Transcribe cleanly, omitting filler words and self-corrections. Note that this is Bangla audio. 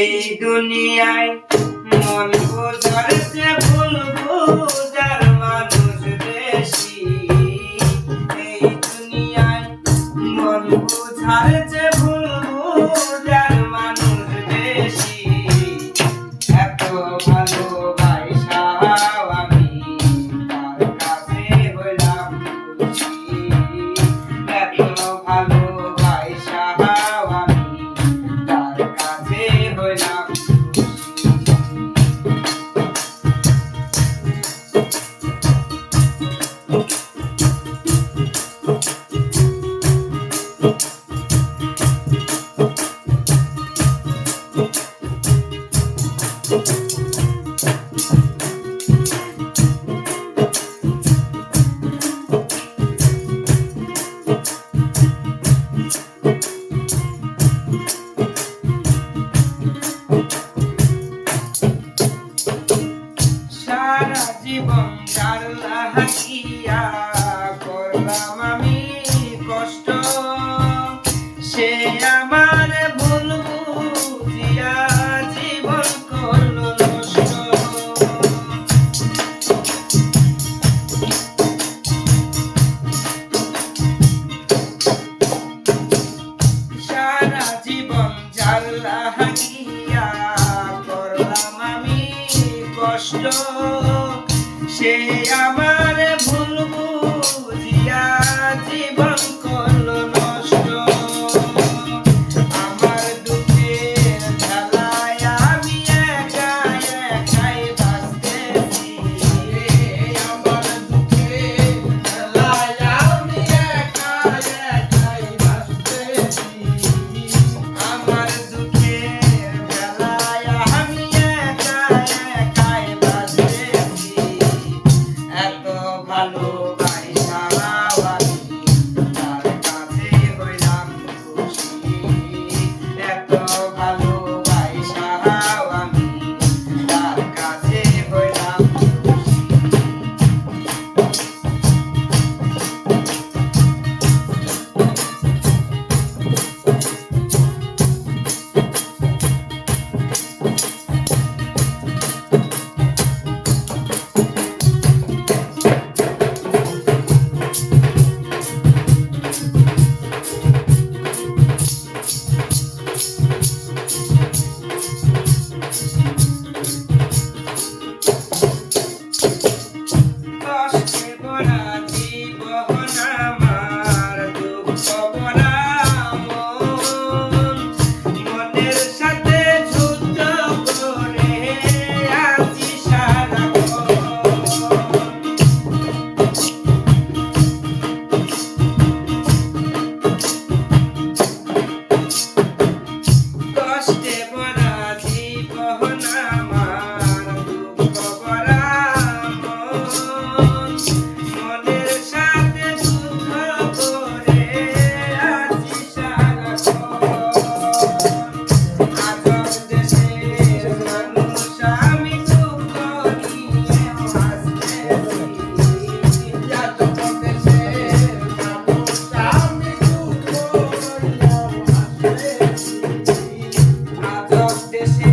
এই দুনিয়ায় মন বোঝার চেয়ে ভুল বোঝার মানুষ বেশি। এই দুনিয়ায় মন বোঝার চেয়ে ভুল বোঝার মানুষ বেশি। এত ভালোবাসা আমি তার কাছে হইলাম খুশি। এত ভালোবাসা আমি তার কাছে হইলাম সারা জীবন যার লাগিয়া করলাম আমি কষ্ট, সে আমার ভুল বুঝিয়া জীবন করল নষ্ট। সারা জীবন যার লাগিয়া করলাম আমি কষ্ট, সে আমার ভুল বুঝিয়া জীবন করল নষ্ট। আমার দুঃখের জ্বালায় আমি একা একাই বাঁচতেছি। আমার দুঃখের জ্বালায় আমি একা একাই বাঁচতেছি। আমার দুঃখের জ্বালায় আমি একা একাই বাঁচতেছি। এত ভালোবাসা আমি তার কাছে হইলাম খুশি। এত ভালোবাসা আমি তার কাছে হইলাম খুশি। কষ্টে ভরা জীবন আমার, দুঃখ ভরা মন, মনের সাথে যুদ্ধ করে আছি সারাক্ষণ। কষ্টে ভরা জীবন আমার, দুঃখ ভরা মন, মনের সাথে যুদ্ধ করে আছি সারাক্ষণ। আজব দেশের মানুষ আমি দুঃখ নিয়েও হাসতেছি। আজব দেশের মানুষ আমি দুঃখ নিয়েও হাসতেছি। আজব দেশে